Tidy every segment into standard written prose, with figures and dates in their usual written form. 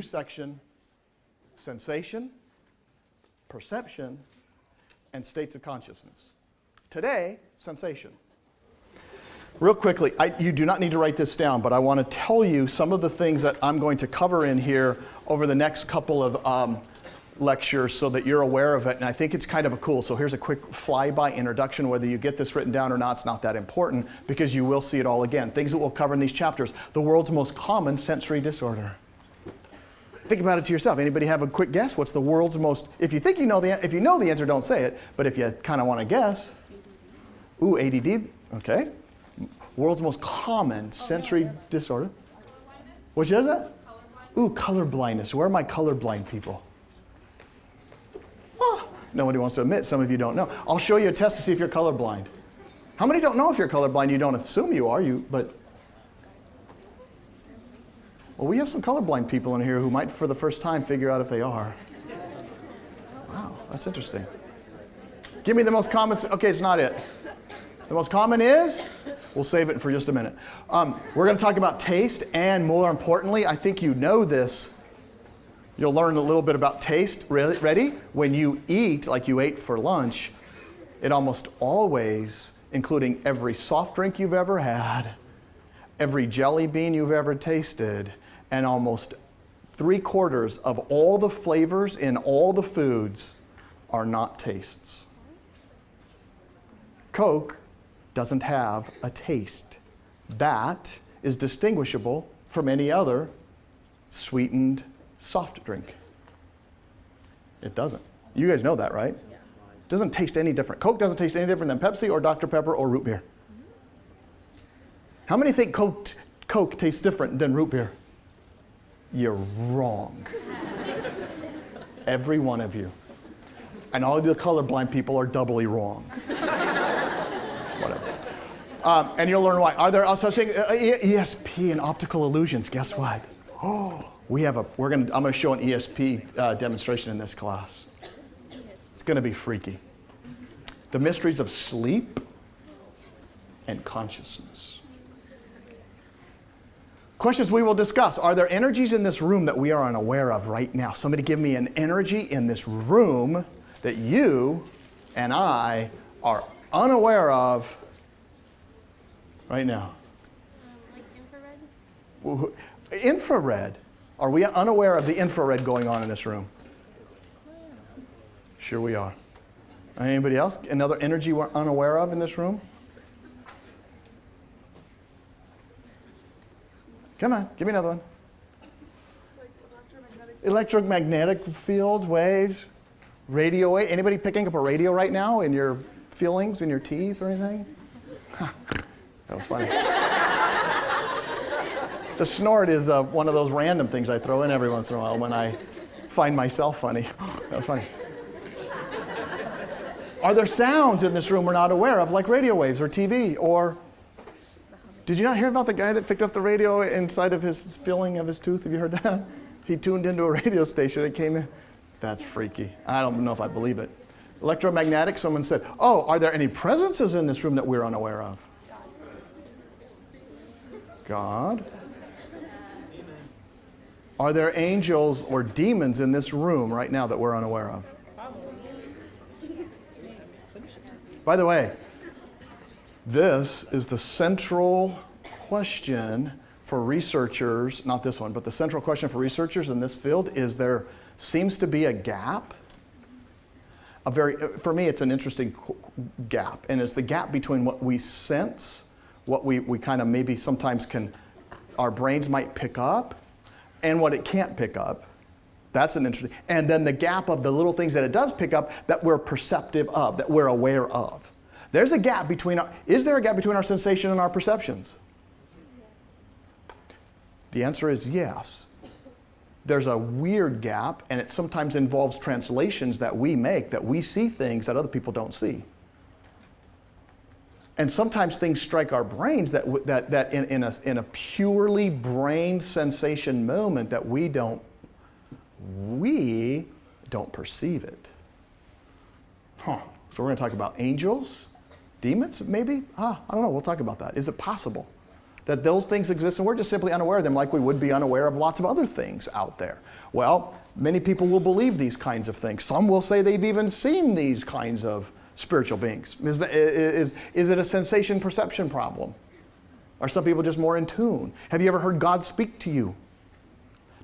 intersection, sensation, perception, and states of consciousness. Today, sensation. Real quickly, you do not need to write this down, but I want to tell you some of the things that I'm going to cover in here over the next couple of lectures so that you're aware of it, and I think it's kind of a cool. So here's a quick flyby introduction. Whether you get this written down or not, it's not that important because you will see it all again. Things that we'll cover in these chapters. The world's most common sensory disorder. Think about it to yourself. Anybody have a quick guess? What's the world's most, if you think you know if you know the answer, don't say it, but if you kind of want to guess, ooh, ADD, okay. World's most common sensory disorder. Which is that? Ooh, color blindness. Where are my colorblind people? Oh, nobody wants to admit. Some of you don't know. I'll show you a test to see if you're colorblind. How many don't know if you're colorblind? You don't assume you are, but... Well, we have some colorblind people in here who might, for the first time, figure out if they are. Wow, that's interesting. Give me the most common... Okay, it's not it. The most common is... We'll save it for just a minute. We're going to talk about taste, and more importantly, I think you know this. You'll learn a little bit about taste. Ready? When you eat, like you ate for lunch, it almost always, including every soft drink you've ever had, every jelly bean you've ever tasted, and almost 3/4 of all the flavors in all the foods are not tastes. Coke doesn't have a taste. That is distinguishable from any other sweetened soft drink. It doesn't. You guys know that, right? Yeah. It doesn't taste any different. Coke doesn't taste any different than Pepsi or Dr. Pepper or root beer. How many think Coke tastes different than root beer? You're wrong. Every one of you. And all the colorblind people are doubly wrong. Whatever. And you'll learn why. Are there also such things? ESP and optical illusions. Guess what? Oh, I'm going to show an ESP demonstration in this class. It's going to be freaky. The mysteries of sleep and consciousness. Questions we will discuss. Are there energies in this room that we are unaware of right now? Somebody give me an energy in this room that you and I are unaware of right now. Like infrared? Infrared? Are we unaware of the infrared going on in this room? Sure we are. Anybody else? Another energy we're unaware of in this room? Come on, give me another one. Like electromagnetic fields, waves, radio wave. Anybody picking up a radio right now in your feelings, in your teeth or anything? That was funny. The snort is one of those random things I throw in every once in a while when I find myself funny. That was funny. Are there sounds in this room we're not aware of, like radio waves or TV? Or did you not hear about the guy that picked up the radio inside of his filling of his tooth? Have you heard that? He tuned into a radio station and came in. That's freaky. I don't know if I believe it. Electromagnetic, someone said, oh, are there any presences in this room that we're unaware of? God? Are there angels or demons in this room right now that we're unaware of? By the way, this is the central question for researchers, not this one, but the central question for researchers in this field is there seems to be a gap. For me, it's an interesting gap, and it's the gap between what we sense, what we kind of maybe sometimes our brains might pick up, and what it can't pick up. That's an interesting, and then the gap of the little things that it does pick up that we're perceptive of, that we're aware of. There's a gap between is there a gap between our sensation and our perceptions? The answer is yes. There's a weird gap, and it sometimes involves translations that we make, that we see things that other people don't see. And sometimes things strike our brains that in a purely brain sensation moment that we don't perceive it. So we're going to talk about angels, demons, maybe? I don't know. We'll talk about that. Is it possible that those things exist and we're just simply unaware of them, like we would be unaware of lots of other things out there. Well, many people will believe these kinds of things. Some will say they've even seen these kinds of spiritual beings. Is it a sensation perception problem? Are some people just more in tune? Have you ever heard God speak to you?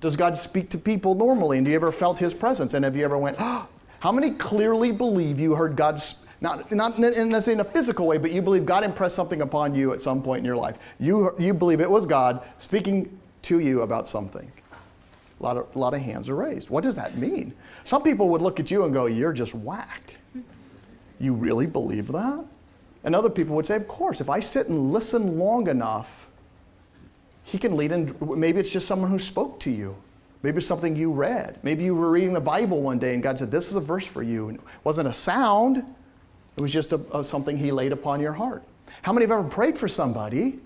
Does God speak to people normally? And do you ever felt his presence? And have you ever went, oh, how many clearly believe you heard God, not necessarily in a physical way, but you believe God impressed something upon you at some point in your life? You believe it was God speaking to you about something. A lot of hands are raised. What does that mean? Some people would look at you and go, you're just whack. You really believe that? And other people would say, of course, if I sit and listen long enough, he can lead in. Maybe it's just someone who spoke to you. Maybe it's something you read. Maybe you were reading the Bible one day and God said, this is a verse for you. And it wasn't a sound. It was just something he laid upon your heart. How many have ever prayed for somebody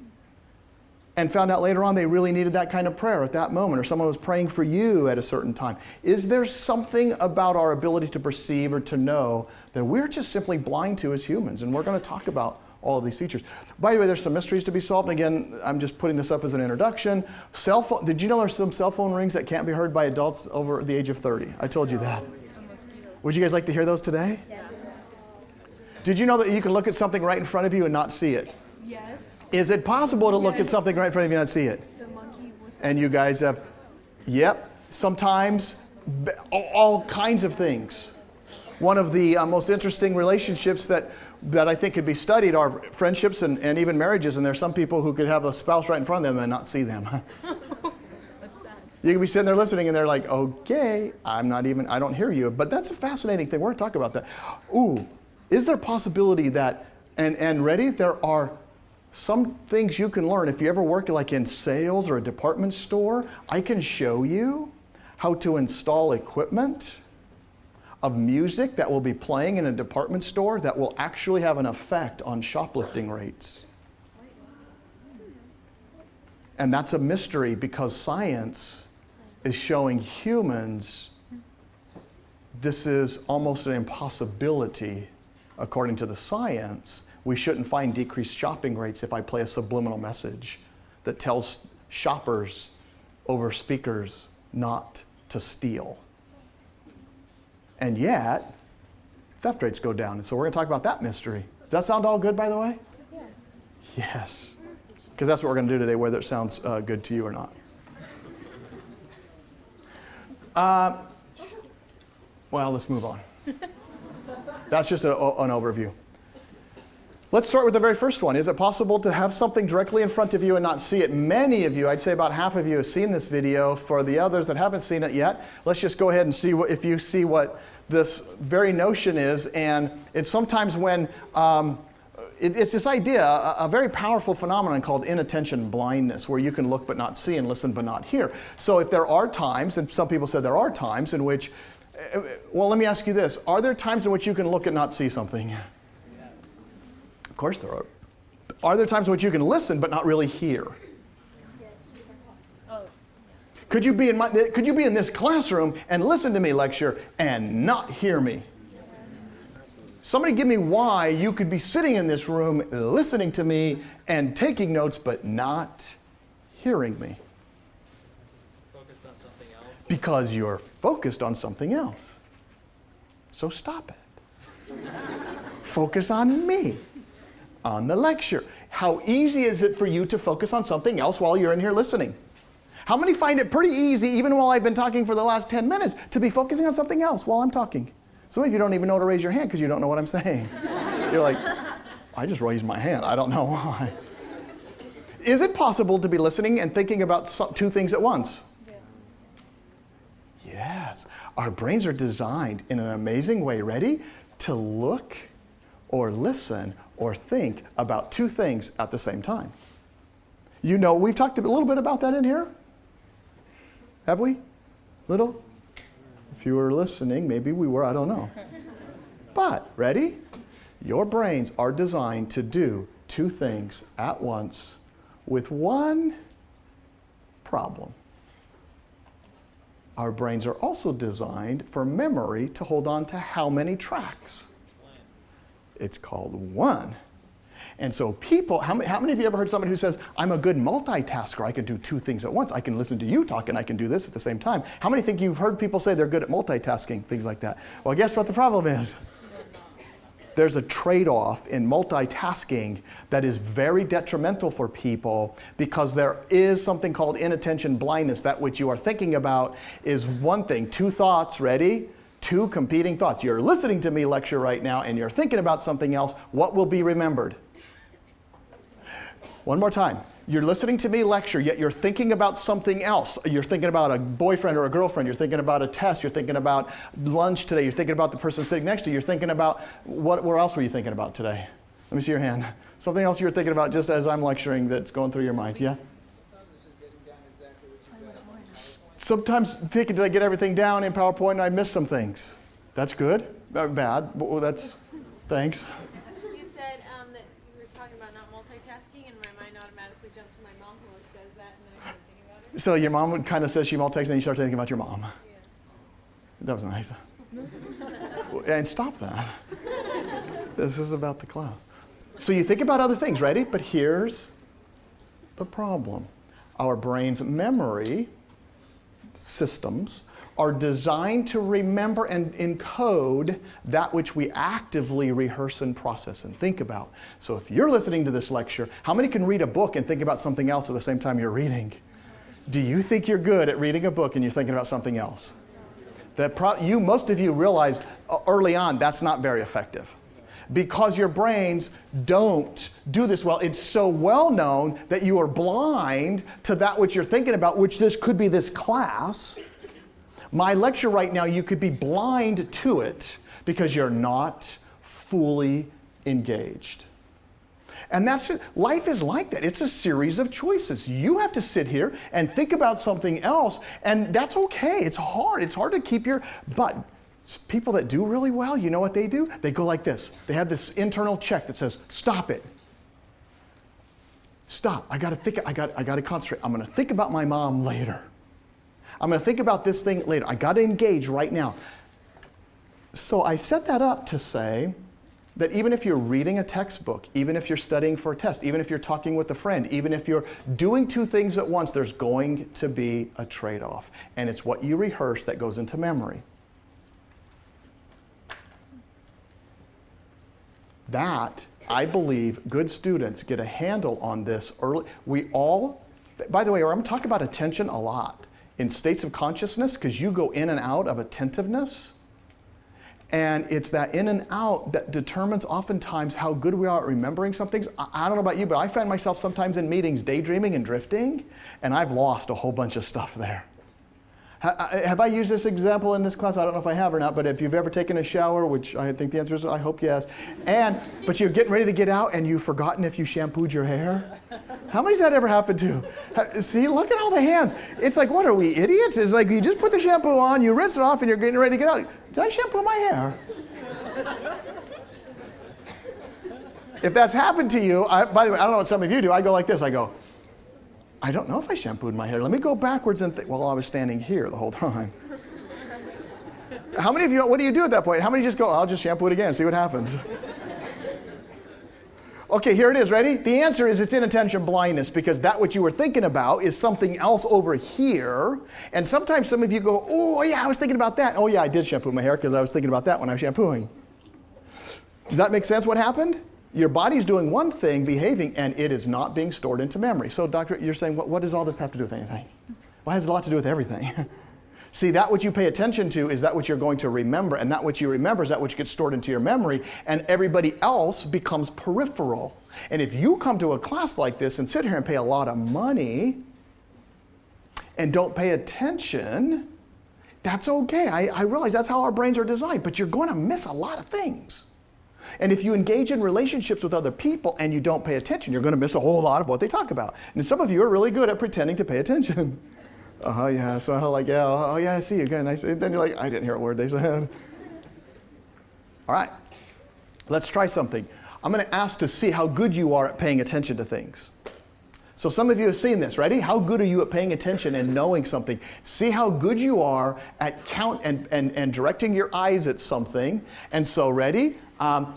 and found out later on they really needed that kind of prayer at that moment, or someone was praying for you at a certain time? Is there something about our ability to perceive or to know that we're just simply blind to as humans? And we're going to talk about all of these features. By the way, there's some mysteries to be solved. And again, I'm just putting this up as an introduction. Cell phone. Did you know there's some cell phone rings that can't be heard by adults over the age of 30? I told you that. Would you guys like to hear those today? Yes. Did you know that you can look at something right in front of you and not see it? Yes. Is it possible to look at something right in front of you and not see it? The monkey with And you guys have, yep, sometimes all kinds of things. One of the most interesting relationships that I think could be studied are friendships and even marriages. And there's some people who could have a spouse right in front of them and not see them. what's that? You can be sitting there listening and they're like, okay, I don't hear you. But that's a fascinating thing. We're going to talk about that. Ooh, is there a possibility that, and ready, there are some things you can learn. If you ever work like in sales or a department store, I can show you how to install equipment of music that will be playing in a department store that will actually have an effect on shoplifting rates. And that's a mystery because science is showing humans this is almost an impossibility. According to the science, we shouldn't find decreased shopping rates if I play a subliminal message that tells shoppers over speakers not to steal. And yet, theft rates go down. And so we're going to talk about that mystery. Does that sound all good, by the way? Yeah. Yes. Because that's what we're going to do today, whether it sounds good to you or not. Well, let's move on. That's just an overview. Let's start with the very first one. Is it possible to have something directly in front of you and not see it? Many of you, I'd say about half of you, have seen this video. For the others that haven't seen it yet, let's just go ahead and see if you see what this very notion is. And it's sometimes when it's this idea, a very powerful phenomenon called inattention blindness, where you can look but not see and listen but not hear. So if there are times, and some people said there are times in which, well, let me ask you this. Are there times in which you can look and not see something? Of course there are. Are there times in which you can listen but not really hear? Could you be in this classroom and listen to me lecture and not hear me? Somebody give me why you could be sitting in this room listening to me and taking notes but not hearing me. Focused on something else. Because you're focused on something else. So stop it. Focus on me. On the lecture. How easy is it for you to focus on something else while you're in here listening? How many find it pretty easy, even while I've been talking for the last 10 minutes, to be focusing on something else while I'm talking? Some of you don't even know to raise your hand because you don't know what I'm saying. You're like, I just raised my hand. I don't know why. Is it possible to be listening and thinking about two things at once? Yeah. Yes. Our brains are designed in an amazing way, ready, to look or listen or think about two things at the same time. You know, we've talked a little bit about that in here. Have we? Little? If you were listening, maybe we were, I don't know. But, ready? Your brains are designed to do two things at once with one problem. Our brains are also designed for memory to hold on to how many tracks? It's called one. And so people, how many of you ever heard somebody who says, I'm a good multitasker, I can do two things at once. I can listen to you talk and I can do this at the same time. How many think you've heard people say they're good at multitasking, things like that? Well, guess what the problem is? There's a trade-off in multitasking that is very detrimental for people because there is something called inattention blindness. That which you are thinking about is one thing, two thoughts, ready? Two competing thoughts. You're listening to me lecture right now and you're thinking about something else. What will be remembered? One more time. You're listening to me lecture, yet you're thinking about something else. You're thinking about a boyfriend or a girlfriend. You're thinking about a test. You're thinking about lunch today. You're thinking about the person sitting next to you. You're thinking about, what else were you thinking about today? Let me see your hand. Something else you were thinking about just as I'm lecturing that's going through your mind. Yeah? Sometimes thinking, did I get everything down in PowerPoint and I missed some things? That's good? Bad? Well, that's, thanks. You said that you were talking about not multitasking, and my mind automatically jumped to my mom who always says that, and then I started thinking about it. So your mom kind of says she multitasks, and then you start thinking about your mom. Yeah. That was nice. And stop that. This is about the class. So you think about other things, ready? But here's the problem. Our brain's memory systems are designed to remember and encode that which we actively rehearse and process and think about. So if you're listening to this lecture, how many can read a book and think about something else at the same time you're reading? Do you think you're good at reading a book and you're thinking about something else? Most of you realize early on that's not very effective. Because your brains don't do this well. It's so well known that you are blind to that which you're thinking about, which this could be this class. My lecture right now, you could be blind to it because you're not fully engaged. And that's it. Life is like that. It's a series of choices. You have to sit here and think about something else, and that's okay. It's hard. It's hard to keep but people that do really well, you know what they do? They go like this. They have this internal check that says, stop it. Stop. I got to think. I got to concentrate. I'm going to think about my mom later. I'm going to think about this thing later. I got to engage right now. So I set that up to say that even if you're reading a textbook, even if you're studying for a test, even if you're talking with a friend, even if you're doing two things at once, there's going to be a trade-off. And it's what you rehearse that goes into memory. That, I believe, good students get a handle on this early. By the way, I'm talking about attention a lot in states of consciousness because you go in and out of attentiveness. And it's that in and out that determines oftentimes how good we are at remembering some things. I don't know about you, but I find myself sometimes in meetings daydreaming and drifting, and I've lost a whole bunch of stuff there. Have I used this example in this class? I don't know if I have or not, but if you've ever taken a shower, which I think the answer is I hope yes, but you're getting ready to get out and you've forgotten if you shampooed your hair? How many has that ever happened to? See, look at all the hands. It's like, what are we, idiots? It's like you just put the shampoo on, you rinse it off, and you're getting ready to get out. Did I shampoo my hair? If that's happened to you, by the way, I don't know what some of you do, I go like this, I go, I don't know if I shampooed my hair. Let me go backwards and think, well, I was standing here the whole time. How many of you, what do you do at that point? How many just go, I'll just shampoo it again, see what happens? Okay, here it is, ready? The answer is it's inattention blindness because that what you were thinking about is something else over here. And sometimes some of you go, oh yeah, I was thinking about that. Oh yeah, I did shampoo my hair because I was thinking about that when I was shampooing. Does that make sense what happened? Your body's doing one thing, behaving, and it is not being stored into memory. So, doctor, you're saying, what does all this have to do with anything? Well, it has a lot to do with everything. See, that what you pay attention to is that what you're going to remember, and that what you remember is that which gets stored into your memory, and everybody else becomes peripheral. And if you come to a class like this and sit here and pay a lot of money and don't pay attention, that's okay. I realize that's how our brains are designed, but you're going to miss a lot of things. And if you engage in relationships with other people and you don't pay attention, you're going to miss a whole lot of what they talk about. And some of you are really good at pretending to pay attention. Oh yeah, so I'm like, yeah, oh yeah, I see you again. Then you're like, I didn't hear a word they said. All right, let's try something. I'm going to ask to see how good you are at paying attention to things. So some of you have seen this. Ready? How good are you at paying attention and knowing something? See how good you are at count and directing your eyes at something. And so ready?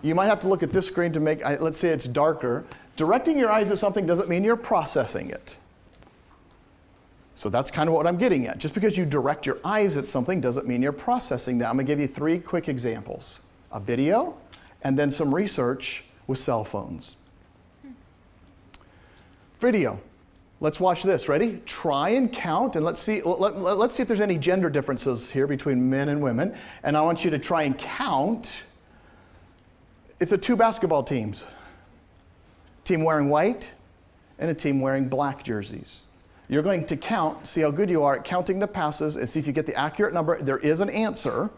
You might have to look at this screen to make, let's say it's darker. Directing your eyes at something doesn't mean you're processing it. So that's kind of what I'm getting at. Just because you direct your eyes at something doesn't mean you're processing that. I'm going to give you 3 quick examples. A video, and then some research with cell phones. Video. Let's watch this. Ready? Try and count, and let's see if there's any gender differences here between men and women. And I want you to try and count. It's 2 basketball teams. Team wearing white and a team wearing black jerseys. You're going to count, see how good you are at counting the passes, and see if you get the accurate number. There is an answer.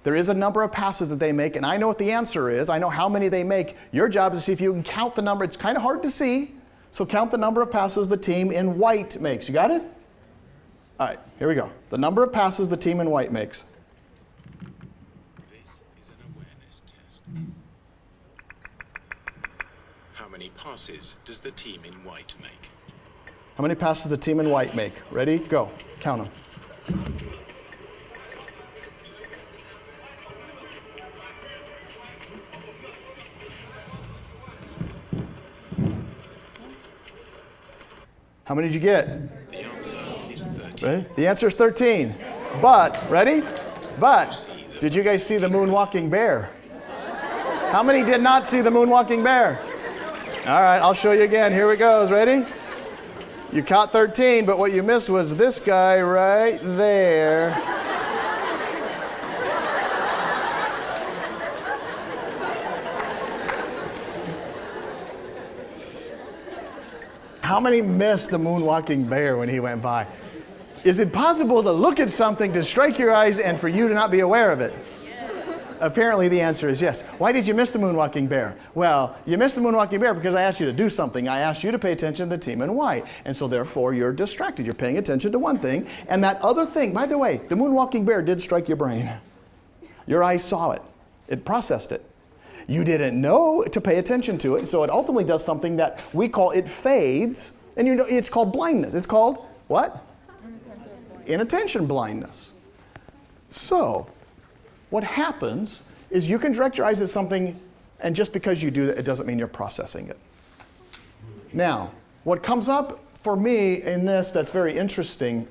There is a number of passes that they make, and I know what the answer is. I know how many they make. Your job is to see if you can count the number. It's kind of hard to see, so count the number of passes the team in white makes. You got it? All right, here we go. The number of passes the team in white makes. This is an awareness test. How many passes does the team in white make? How many passes the team in white make? Ready? Go. Count them. How many did you get? The answer is 13. Ready? The answer is 13. But, ready? But, did you guys see the moonwalking bear? How many did not see the moonwalking bear? All right, I'll show you again. Here it goes. Ready? You caught 13, but what you missed was this guy right there. How many missed the moonwalking bear when he went by? Is it possible to look at something, to strike your eyes, and for you to not be aware of it? Apparently the answer is yes. Why did you miss the moonwalking bear? Well, you missed the moonwalking bear because I asked you to do something. I asked you to pay attention to the team in white. And so therefore you're distracted. You're paying attention to one thing. And that other thing, by the way, the moonwalking bear did strike your brain. Your eyes saw it. It processed it. You didn't know to pay attention to it. And so it ultimately does something that we call it fades. And you know, it's called blindness. It's called what? Inattention blindness. So what happens is you can direct your eyes at something, and just because you do that, it doesn't mean you're processing it. Now, what comes up for me in this that's very interesting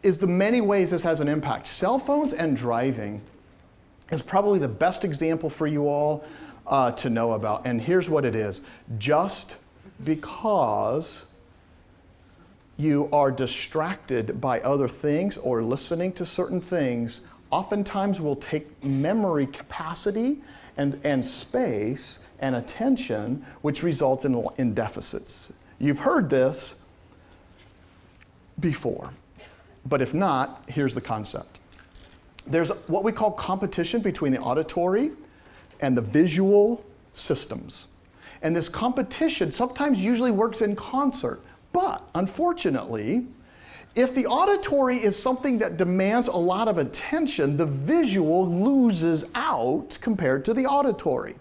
is the many ways this has an impact. Cell phones and driving is probably the best example for you all to know about. And here's what it is. Just because you are distracted by other things or listening to certain things oftentimes will take memory capacity and space and attention, which results in deficits. You've heard this before, but if not, here's the concept. There's what we call competition between the auditory and the visual systems. And this competition sometimes usually works in concert, but unfortunately, if the auditory is something that demands a lot of attention, the visual loses out compared to the auditory.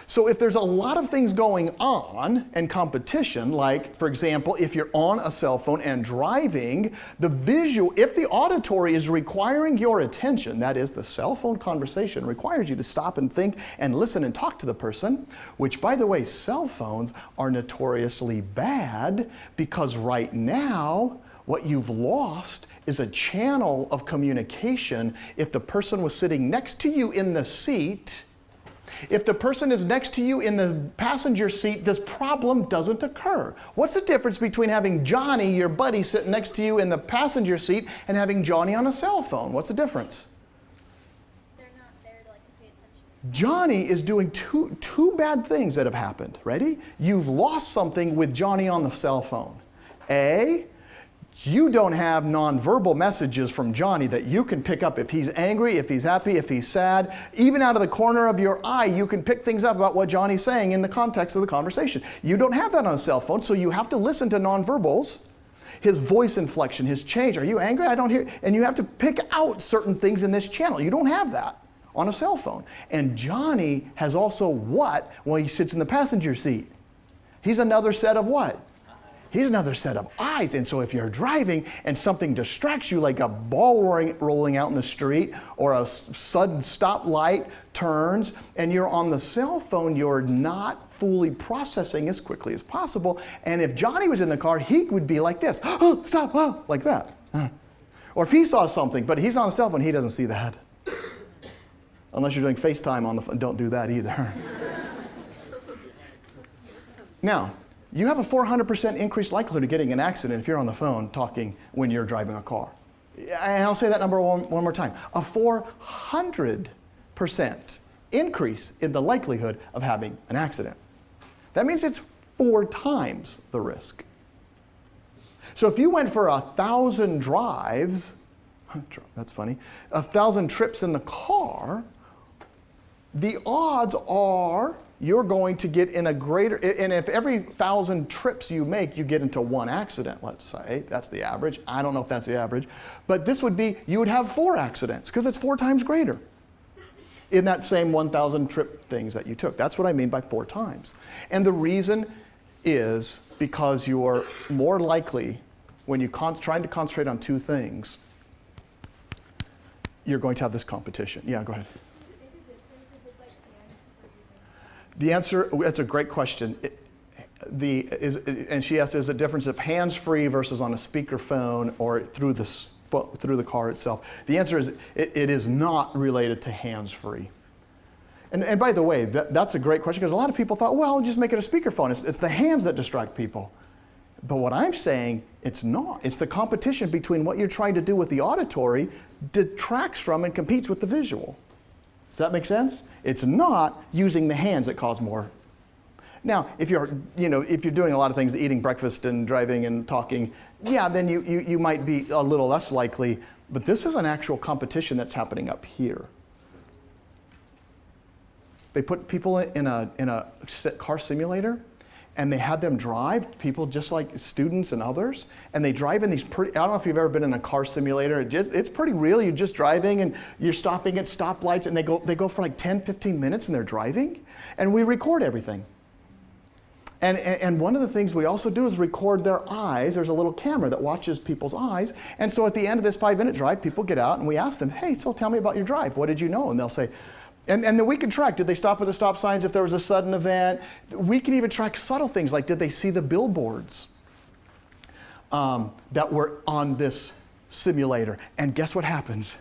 So if there's a lot of things going on and competition, like, for example, if you're on a cell phone and driving, the visual, if the auditory is requiring your attention, that is, the cell phone conversation requires you to stop and think and listen and talk to the person, which, by the way, cell phones are notoriously bad because right now, what you've lost is a channel of communication. If the person was sitting next to you in the seat, if the person is next to you in the passenger seat, this problem doesn't occur. What's the difference between having Johnny, your buddy, sitting next to you in the passenger seat and having Johnny on a cell phone? What's the difference? They're not there to pay attention. Johnny is doing two bad things that have happened. Ready? You've lost something with Johnny on the cell phone. A, you don't have nonverbal messages from Johnny that you can pick up if he's angry, if he's happy, if he's sad. Even out of the corner of your eye, you can pick things up about what Johnny's saying in the context of the conversation. You don't have that on a cell phone, so you have to listen to nonverbals. His voice inflection, his change. Are you angry? I don't hear. And you have to pick out certain things in this channel. You don't have that on a cell phone. And Johnny has also what? Well, he sits in the passenger seat. He's another set of what? He's another set of eyes. And so if you're driving and something distracts you, like a ball rolling out in the street or a sudden stoplight turns, and you're on the cell phone, you're not fully processing as quickly as possible. And if Johnny was in the car, he would be like this, oh, stop, oh, like that. Or if he saw something, but he's on a cell phone, he doesn't see that. Unless you're doing FaceTime on the phone, don't do that either. Now, you have a 400% increased likelihood of getting an accident if you're on the phone talking when you're driving a car. And I'll say that number one more time. A 400% increase in the likelihood of having an accident. That means it's 4 times the risk. So if you went for 1,000 drives, that's funny, 1,000 trips in the car, the odds are you're going to get in a greater, and if every 1,000 trips you make, you get into 1 accident, let's say, that's the average. I don't know if that's the average, but this would be, you would have 4 accidents, because it's 4 times greater in that same 1,000 trip things that you took. That's what I mean by 4 times. And the reason is because you're more likely, when you're trying to concentrate on 2 things, you're going to have this competition. Yeah, go ahead. The answer, that's a great question. And she asked, is the difference of hands-free versus on a speakerphone or through the car itself? The answer is, it is not related to hands-free. And by the way, that's a great question, because a lot of people thought, well, just make it a speakerphone. It's the hands that distract people. But what I'm saying, it's not. It's the competition between what you're trying to do with the auditory detracts from and competes with the visual. Does that make sense? It's not using the hands that cause more. Now, if you're doing a lot of things, eating breakfast and driving and talking, yeah, then you might be a little less likely, but this is an actual competition that's happening up here. They put people in a car simulator, and they had them drive, people just like students and others, and they drive in these pretty, I don't know if you've ever been in a car simulator, it's pretty real. You're just driving and you're stopping at stoplights, and they go for like 10, 15 minutes and they're driving, and we record everything. And one of the things we also do is record their eyes. There's a little camera that watches people's eyes, and so at the end of this 5-minute drive, people get out and we ask them, hey, so tell me about your drive. What did you know? And they'll say, and then we can track, did they stop at the stop signs if there was a sudden event? We can even track subtle things like, did they see the billboards that were on this simulator? And guess what happens?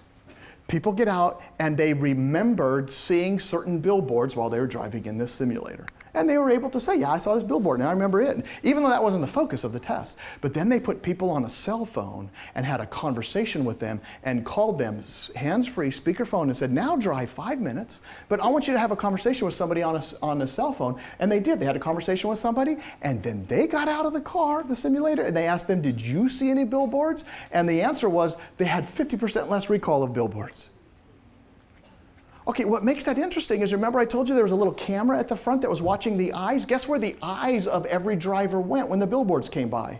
People get out and they remembered seeing certain billboards while they were driving in this simulator. And they were able to say, yeah, I saw this billboard, and I remember it, even though that wasn't the focus of the test. But then they put people on a cell phone and had a conversation with them and called them hands-free speakerphone and said, now drive 5 minutes, but I want you to have a conversation with somebody on a cell phone. And they did. They had a conversation with somebody, and then they got out of the car, the simulator, and they asked them, did you see any billboards? And the answer was they had 50% less recall of billboards. Okay, what makes that interesting is, remember I told you there was a little camera at the front that was watching the eyes? Guess where the eyes of every driver went when the billboards came by?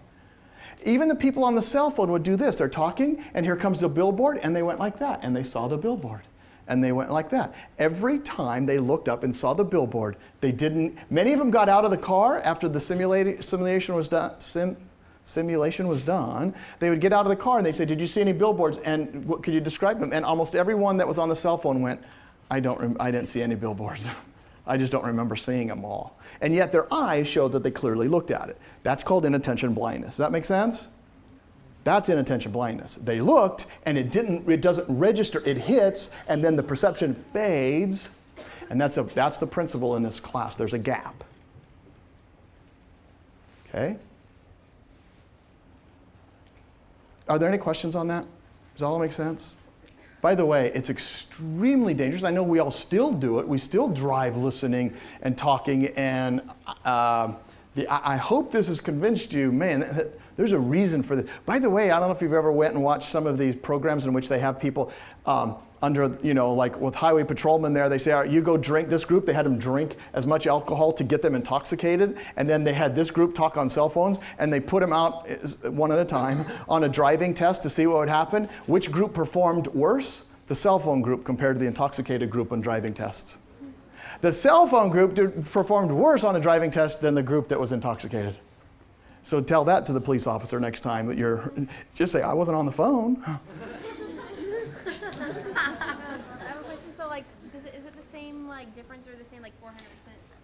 Even the people on the cell phone would do this. They're talking, and here comes the billboard, and they went like that, and they saw the billboard, and they went like that. Every time they looked up and saw the billboard, they didn't, many of them got out of the car after the simulation was done, they would get out of the car and they'd say, did you see any billboards? And what could you describe them? And almost everyone that was on the cell phone went, I didn't see any billboards. I just don't remember seeing them all. And yet their eyes showed that they clearly looked at it. That's called inattention blindness. Does that make sense? That's inattention blindness. They looked and it doesn't register, it hits, and then the perception fades. And that's the principle in this class. There's a gap. Okay? Are there any questions on that? Does that all make sense? By the way, it's extremely dangerous. I know we all still do it. We still drive listening and talking, and I hope this has convinced you, man, there's a reason for this. By the way, I don't know if you've ever went and watched some of these programs in which they have people under, like with highway patrolmen there, they say, all right, you go drink, this group, they had them drink as much alcohol to get them intoxicated, and then they had this group talk on cell phones, and they put them out one at a time on a driving test to see what would happen. Which group performed worse? The cell phone group compared to the intoxicated group on driving tests. The cell phone group performed worse on a driving test than the group that was intoxicated. So tell that to the police officer next time that you're, just say, I wasn't on the phone. I have a question. So, like, is it the same like difference or the same like 400%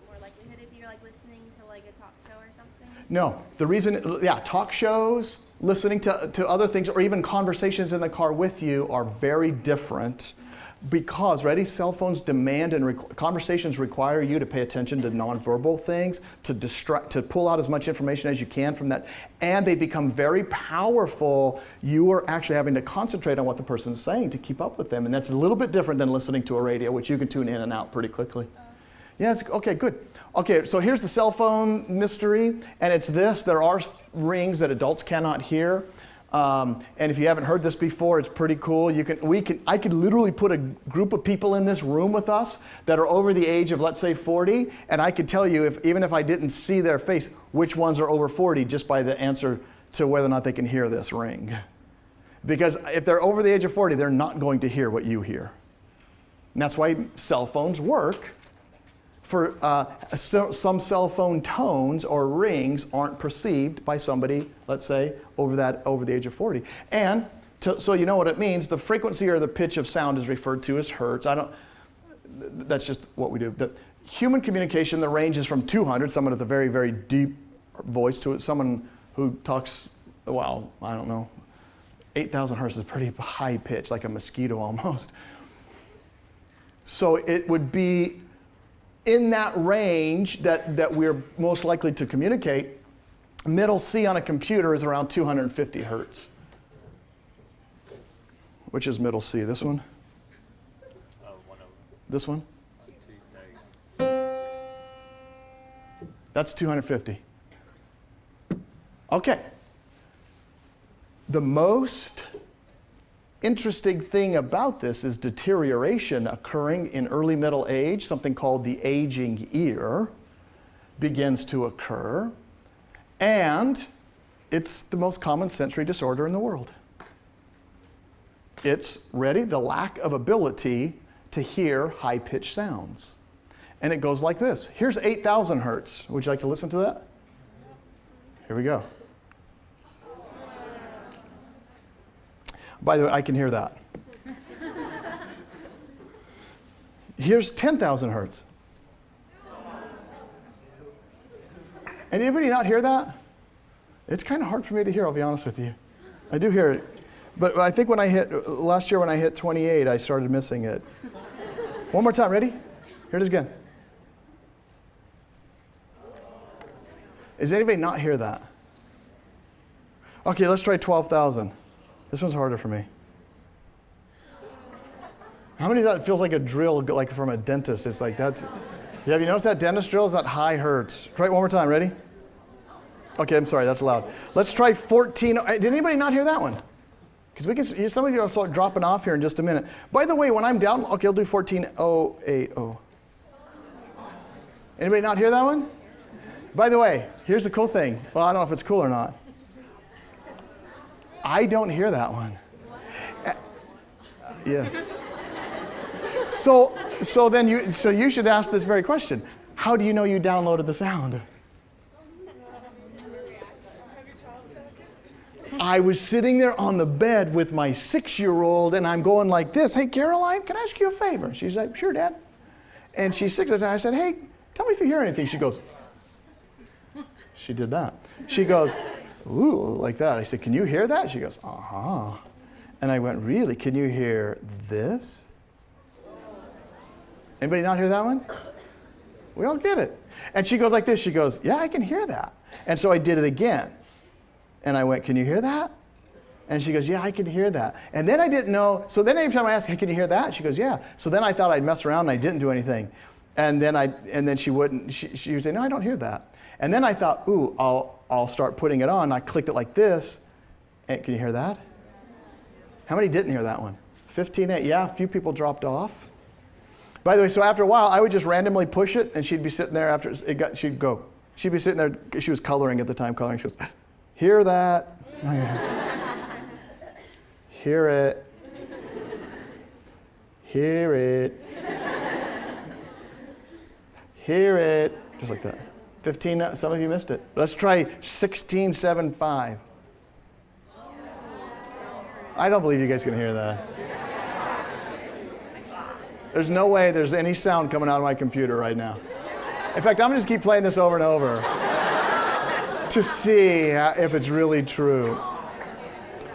more likelihood if you're like listening to like a talk show or something? No, the reason, talk shows, listening to other things, or even conversations in the car with you are very different. Because, cell phones demand and conversations require you to pay attention to nonverbal things, to pull out as much information as you can from that, and they become very powerful. You are actually having to concentrate on what the person is saying to keep up with them, and that's a little bit different than listening to a radio, which you can tune in and out pretty quickly. Yeah, okay, good. Okay, so here's the cell phone mystery, and it's this. There are rings that adults cannot hear. And if you haven't heard this before, it's pretty cool. I could literally put a group of people in this room with us that are over the age of, let's say, 40, and I could tell you, even if I didn't see their face, which ones are over 40 just by the answer to whether or not they can hear this ring. Because if they're over the age of 40, they're not going to hear what you hear. And that's why cell phones work. For some cell phone tones or rings aren't perceived by somebody, let's say, over the age of 40. And so you know what it means. The frequency or the pitch of sound is referred to as hertz. That's just what we do. The human communication, the range is from 200, someone with a very, very deep voice, to someone who talks, 8,000 hertz is a pretty high pitch, like a mosquito almost. So it would be in that range that we're most likely to communicate. Middle C on a computer is around 250 hertz. Which is middle C? This one? This one? That's 250. Okay. The most interesting thing about this is deterioration occurring in early middle age. Something called the aging ear begins to occur, and it's the most common sensory disorder in the world. It's the lack of ability to hear high-pitched sounds. And it goes like this. Here's 8,000 hertz. Would you like to listen to that? Here we go. By the way, I can hear that. Here's 10,000 hertz. Anybody not hear that? It's kind of hard for me to hear, I'll be honest with you. I do hear it. But I think last year when I hit 28, I started missing it. One more time, ready? Here it is again. Does anybody not hear that? Okay, let's try 12,000. This one's harder for me. How many of that feels like a drill, like from a dentist? It's like have you noticed that dentist drill is that high hertz? Try it one more time, ready? Okay, I'm sorry, that's loud. Let's try 14. Did anybody not hear that one? Because some of you will start dropping off here in just a minute. By the way, when I'm down, okay, I'll do 14,080. Anybody not hear that one? By the way, here's the cool thing. Well, I don't know if it's cool or not. I don't hear that one. Yes. So you should ask this very question. How do you know you downloaded the sound? I was sitting there on the bed with my 6-year-old, and I'm going like this. Hey, Caroline, can I ask you a favor? She's like, sure, Dad. And she's 6 at the time. I said, hey, tell me if you hear anything. She goes, she did that. She goes, ooh, like that. I said, can you hear that? She goes, uh-huh. And I went, really? Can you hear this? Anybody not hear that one? We all get it. And she goes like this. She goes, yeah, I can hear that. And so I did it again. And I went, can you hear that? And she goes, yeah, I can hear that. And then I didn't know. So then every time I asked, hey, can you hear that? She goes, yeah. So then I thought I'd mess around and I didn't do anything. And then she wouldn't. She would say, no, I don't hear that. And then I thought, ooh, I'll start putting it on. I clicked it like this. And can you hear that? How many didn't hear that one? 15, 8. Yeah, a few people dropped off. By the way, so after a while, I would just randomly push it, and she'd be sitting there after it got. She'd go. She'd be sitting there. She was coloring at the time. Coloring. She goes, hear that? Hear it. Hear it. Hear it. Just like that. 15, some of you missed it. Let's try 1675. I don't believe you guys can hear that. There's no way there's any sound coming out of my computer right now. In fact, I'm going to just keep playing this over and over to see if it's really true.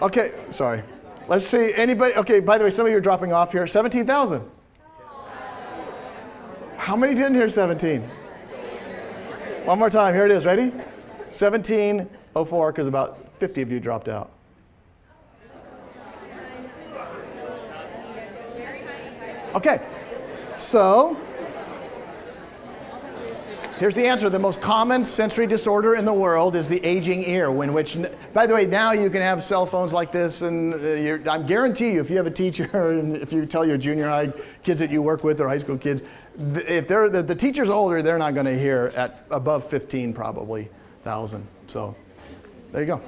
Okay, sorry. Let's see, anybody, okay, by the way, some of you are dropping off here. 17,000. How many didn't hear 17? One more time, here it is, ready? 1704, because about 50 of you dropped out. Okay, so here's the answer. The most common sensory disorder in the world is the aging ear, by the way, now you can have cell phones like this, and I guarantee you, if you have a teacher, and if you tell your junior high kids that you work with, or high school kids, if the teacher's older, they're not going to hear at above 15 probably thousand. So there you go.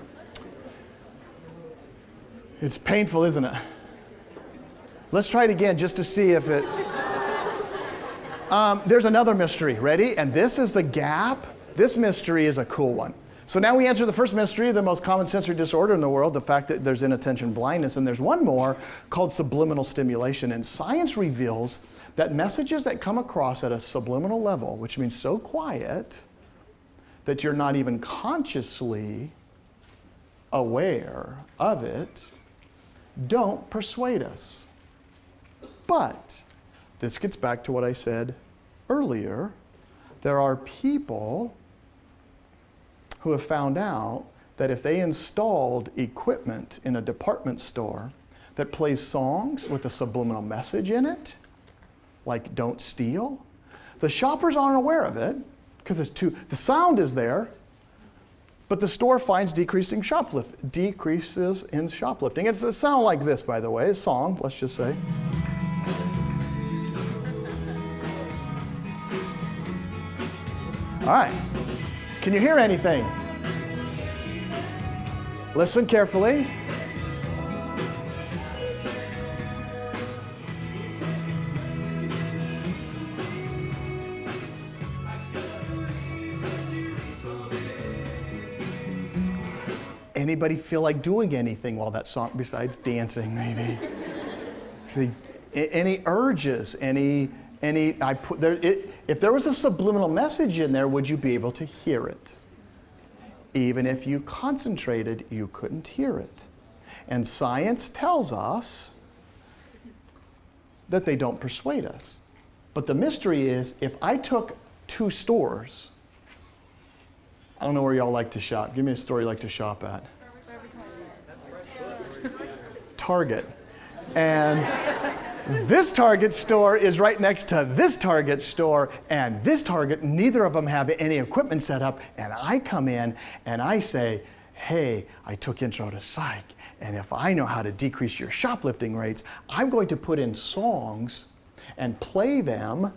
It's painful, isn't it? Let's try it again just to see if it... there's another mystery. Ready? And this is the gap. This mystery is a cool one. So now we answer the first mystery, the most common sensory disorder in the world, the fact that there's inattention blindness. And there's one more called subliminal stimulation. And science reveals that messages that come across at a subliminal level, which means so quiet that you're not even consciously aware of it, don't persuade us. But this gets back to what I said earlier. There are people who have found out that if they installed equipment in a department store that plays songs with a subliminal message in it, like don't steal, the shoppers aren't aware of it because the sound is there, but the store finds decreases in shoplifting. It's a sound like this, by the way, a song, let's just say. All right, can you hear anything? Listen carefully. Anybody feel like doing anything while that song, besides dancing maybe? Any urges, if there was a subliminal message in there, would you be able to hear it? Even if you concentrated, you couldn't hear it. And science tells us that they don't persuade us. But the mystery is, if I took two stores, I don't know where y'all like to shop. Give me a store you like to shop at. Target. And this Target store is right next to this Target store, and this Target, neither of them have any equipment set up, and I come in and I say, hey, I took Intro to Psych, and if I know how to decrease your shoplifting rates, I'm going to put in songs and play them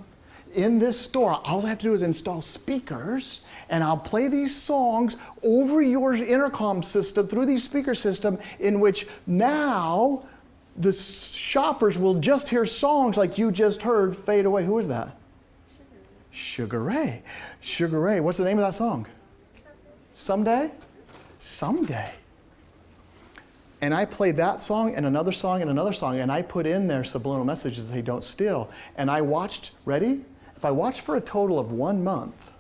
in this store. All I have to do is install speakers, and I'll play these songs over your intercom system, through the speaker system, in which now the shoppers will just hear songs like you just heard fade away. Who is that? Sugar Ray. Sugar Ray. What's the name of that song? Someday? Someday. And I played that song and another song and another song, and I put in there subliminal messages that say don't steal. And I watched, ready? If I watched for a total of 1 month,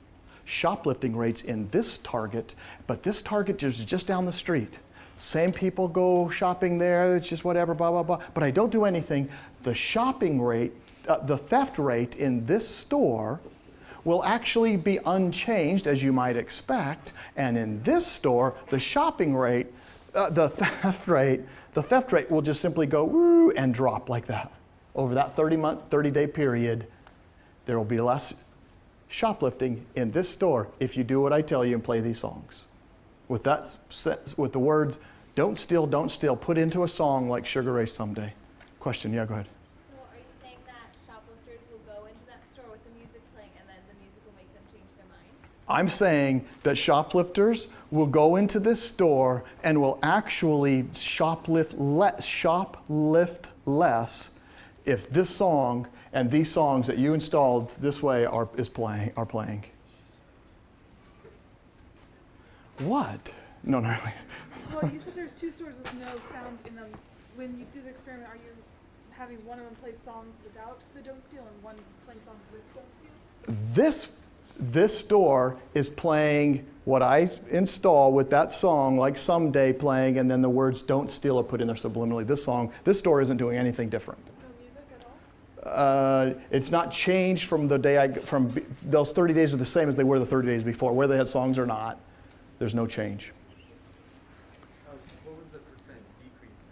shoplifting rates in this Target, but this Target is just down the street. Same people go shopping there, it's just whatever, blah, blah, blah. But I don't do anything. The shopping rate, the theft rate in this store will actually be unchanged, as you might expect. And in this store, the shopping rate, the theft rate will just simply go woo and drop like that. Over that 30-day period, there will be less shoplifting in this store if you do what I tell you and play these songs. With the words, don't steal, put into a song like Sugar Ray Someday. Question, yeah, go ahead. So are you saying that shoplifters will go into that store with the music playing and then the music will make them change their mind? I'm saying that shoplifters will go into this store and will actually shoplift less if this song And these songs that you installed this way are playing. What? No. Well, you said there's two stores with no sound in them. When you do the experiment, are you having one of them play songs without the don't steal and one playing songs with don't steal? This store is playing what I install with that song, like Someday playing, and then the words "Don't Steal" are put in there subliminally. This store isn't doing anything different. No music at all? It's not changed from the day those 30 days are the same as they were the 30 days before, whether they had songs or not. There's no change. What was the percent decrease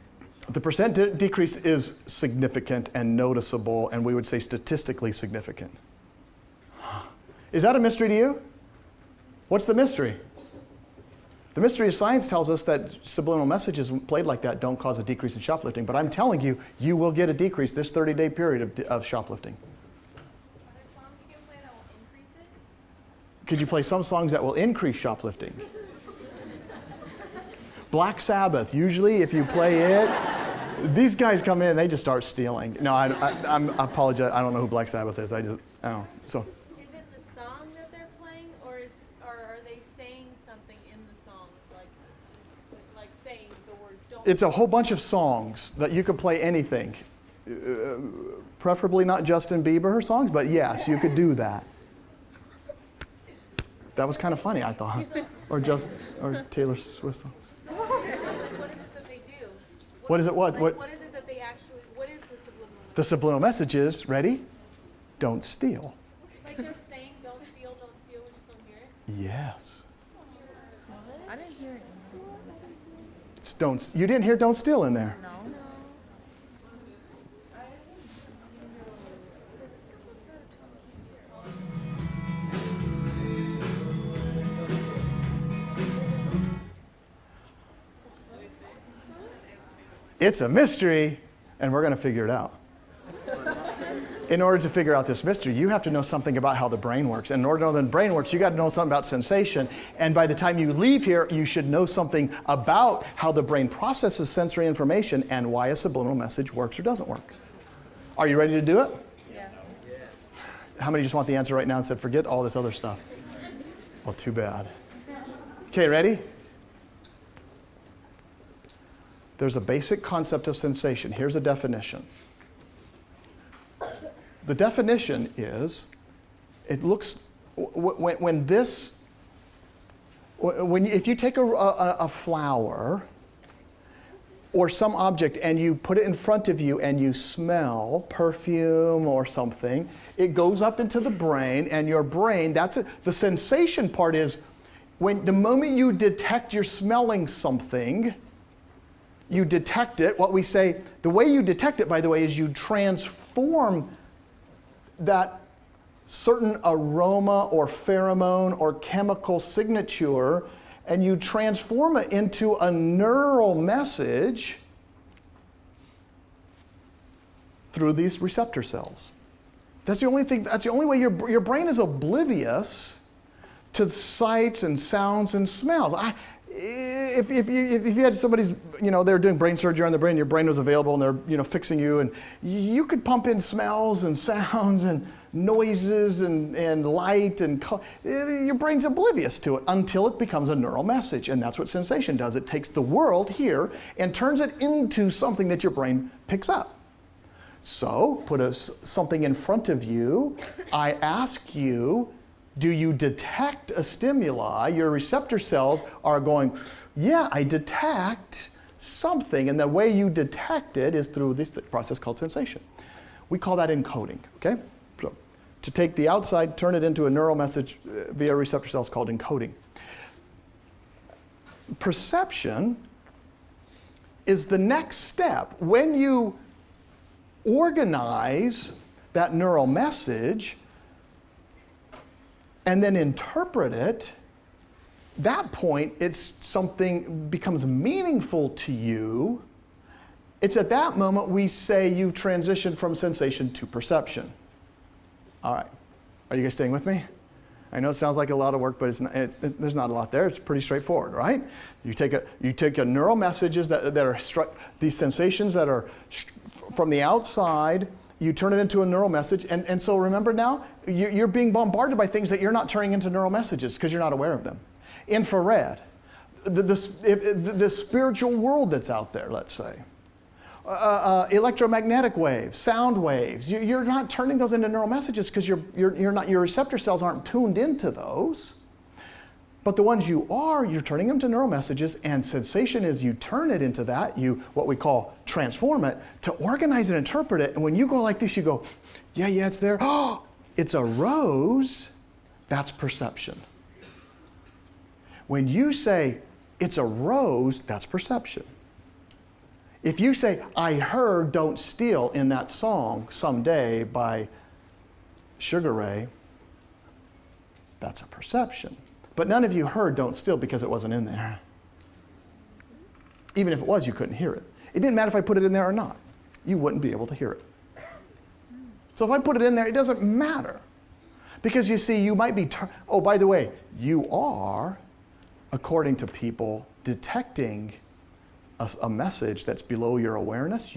in The percent decrease is significant and noticeable, and we would say statistically significant. Is that a mystery to you? What's the mystery? The mystery of science tells us that subliminal messages played like that don't cause a decrease in shoplifting, but I'm telling you, you will get a decrease this 30-day period of shoplifting. Are there songs you can play that will increase it? Could you play some songs that will increase shoplifting? Black Sabbath, usually if you play it, these guys come in, they just start stealing. No, I apologize, I don't know who Black Sabbath is, I don't know. So. Is it the song that they're playing, or are they saying something in the song, like saying the words "don't"? It's a whole bunch of songs that you could play anything. Preferably not Justin Bieber songs, but yes, you could do that. That was kind of funny, I thought. Or Taylor Swift songs. So what is it that they do? What is it? What? Like, what is it that they actually? What is the subliminal? The subliminal message is, ready? Don't steal. Like they're saying, "Don't steal, we just don't hear it." Yes. I didn't hear it. It's you didn't hear "Don't steal" in there. No. It's a mystery, and we're going to figure it out. In order to figure out this mystery, you have to know something about how the brain works. And in order to know how the brain works, you got to know something about sensation. And by the time you leave here, you should know something about how the brain processes sensory information and why a subliminal message works or doesn't work. Are you ready to do it? Yeah. How many just want the answer right now and said, forget all this other stuff? Well, too bad. Okay, ready? There's a basic concept of sensation. Here's a definition. The definition is, it looks, if you take a flower or some object and you put it in front of you and you smell perfume or something, it goes up into the brain, and your brain, that's it. The sensation part is, the moment you detect you're smelling something, you detect it. What we say, the way you detect it, by the way, is you transform that certain aroma or pheromone or chemical signature, and you transform it into a neural message through these receptor cells. That's the only thing. That's the only way your brain is oblivious to sights and sounds and smells. If you had somebody's, they were doing brain surgery on the brain, your brain was available, and they're, fixing you, and you could pump in smells and sounds and noises and light and color. Your brain's oblivious to it until it becomes a neural message, and that's what sensation does. It takes the world here and turns it into something that your brain picks up. So, put something in front of you. I ask you, do you detect a stimuli? Your receptor cells are going, yeah, I detect something. And the way you detect it is through this process called sensation. We call that encoding, okay? So, to take the outside, turn it into a neural message via receptor cells called encoding. Perception is the next step. When you organize that neural message and then interpret it, that point, it's something becomes meaningful to you. It's at that moment we say you've transitioned from sensation to perception. All right, are you guys staying with me? I know it sounds like a lot of work, but there's not a lot there. It's pretty straightforward, right? You take a neural messages that are these sensations that are from the outside. you turn it into a neural message. And so remember now, you're being bombarded by things that you're not turning into neural messages because you're not aware of them. Infrared, the spiritual world that's out there, let's say. Electromagnetic waves, sound waves. You're not turning those into neural messages because your receptor cells aren't tuned into those. But the ones you're turning them to neural messages, and sensation is you turn it into that, you what we call transform it, to organize and interpret it. And when you go like this, you go, yeah, it's there. Oh, it's a rose. That's perception. When you say it's a rose, that's perception. If you say, I heard Don't Steal in that song Someday by Sugar Ray, that's a perception. But none of you heard Don't Steal because it wasn't in there. Even if it was, you couldn't hear it. It didn't matter if I put it in there or not. You wouldn't be able to hear it. So if I put it in there, it doesn't matter. Because you see, you might be, oh, by the way, you are, according to people, detecting a message that's below your awareness.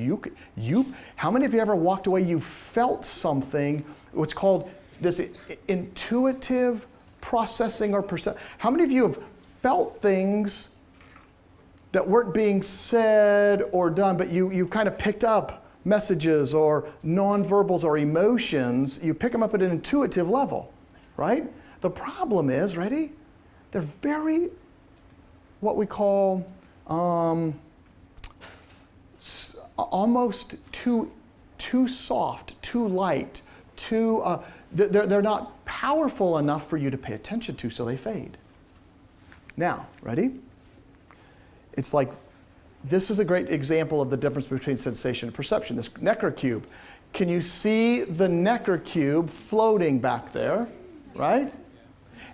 How many of you ever walked away, you felt something, what's called this intuitive processing or perception? How many of you have felt things that weren't being said or done, but you kind of picked up messages or nonverbals or emotions? You pick them up at an intuitive level, right? The problem is, ready? They're very, what we call, almost too soft, too light, they're not powerful enough for you to pay attention to, so they fade. Now, ready? It's like, this is a great example of the difference between sensation and perception. This Necker cube. Can you see the Necker cube floating back there, right?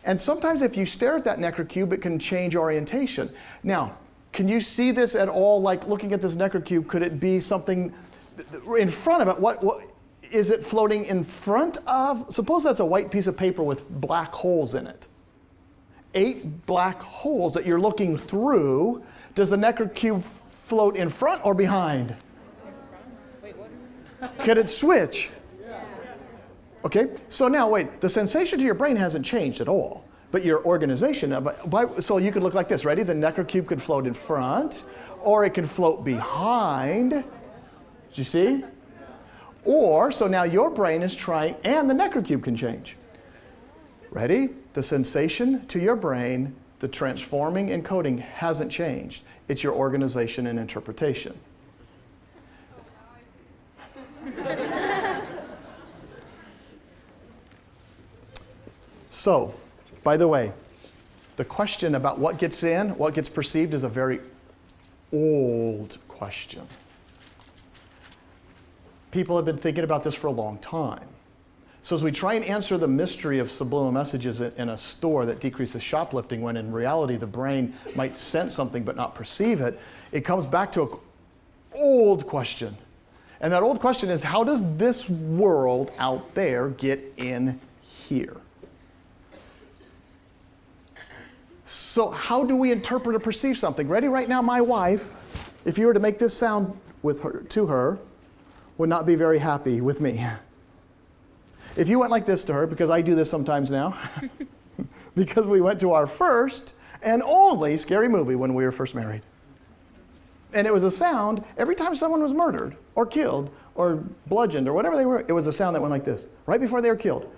And sometimes if you stare at that Necker cube, it can change orientation. Now, can you see this at all, like looking at this Necker cube, could it be something in front of it? What is it floating in front of? Suppose that's a white piece of paper with black holes in it. 8 black holes that you're looking through. Does the Necker cube float in front or behind? Can it switch? Okay, so now wait, the sensation to your brain hasn't changed at all, but your organization, so you could look like this, ready? The Necker cube could float in front, or it can float behind. Did you see? Or, so now your brain is trying, and the Necker cube can change. Ready? The sensation to your brain, the transforming encoding hasn't changed. It's your organization and interpretation. So, by the way, the question about what gets in, what gets perceived is a very old question. People have been thinking about this for a long time. So as we try and answer the mystery of subliminal messages in a store that decreases shoplifting, when in reality the brain might sense something but not perceive it, it comes back to an old question. And that old question is, how does this world out there get in here? So how do we interpret or perceive something? Ready? Right now, my wife, if you were to make this sound to her, would not be very happy with me. If you went like this to her, because I do this sometimes now, because we went to our first and only scary movie when we were first married. And it was a sound, every time someone was murdered or killed or bludgeoned or whatever they were, it was a sound that went like this, right before they were killed.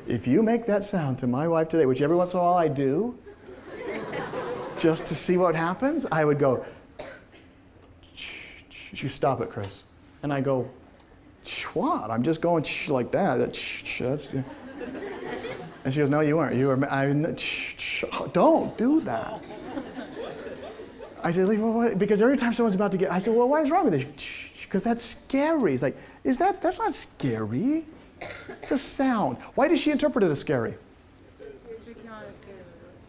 If you make that sound to my wife today, which every once in a while I do, just to see what happens, I would go, you stop it, Chris. And I go, what? I'm just going like that. That's, and she goes, no, you weren't. You were, don't do that. I said, because every time someone's about to get, I said, well, what is wrong with this? Because that's scary. It's like, that's not scary. It's a sound. Why does she interpret it as scary?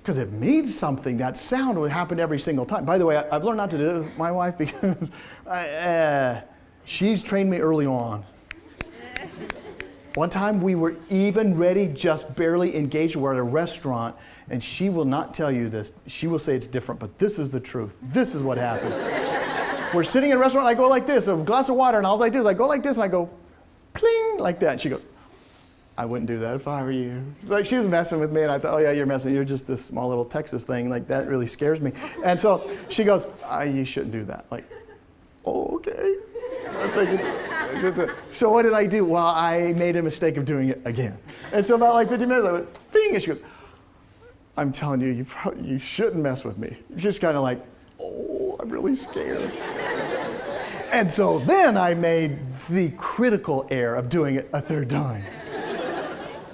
Because it means something. That sound would happen every single time. By the way, I've learned not to do this with my wife because she's trained me early on. One time we were even ready, just barely engaged. We're at a restaurant, and she will not tell you this. She will say it's different, but this is the truth. This is what happened. We're sitting in a restaurant, and I go like this, a glass of water, and all I do is I go like this, and I go, pling, like that. And she goes, I wouldn't do that if I were you. Like, she was messing with me, and I thought, oh yeah, you're messing. You're just this small little Texas thing. Like, that really scares me. And so she goes, you shouldn't do that. Like, oh, okay. I'm thinking, so what did I do? Well, I made a mistake of doing it again. And so about like 15 minutes, I went, fing, and she goes, I'm telling you, you shouldn't mess with me. You're just kind of like, oh, I'm really scared. And so then I made the critical error of doing it a third time.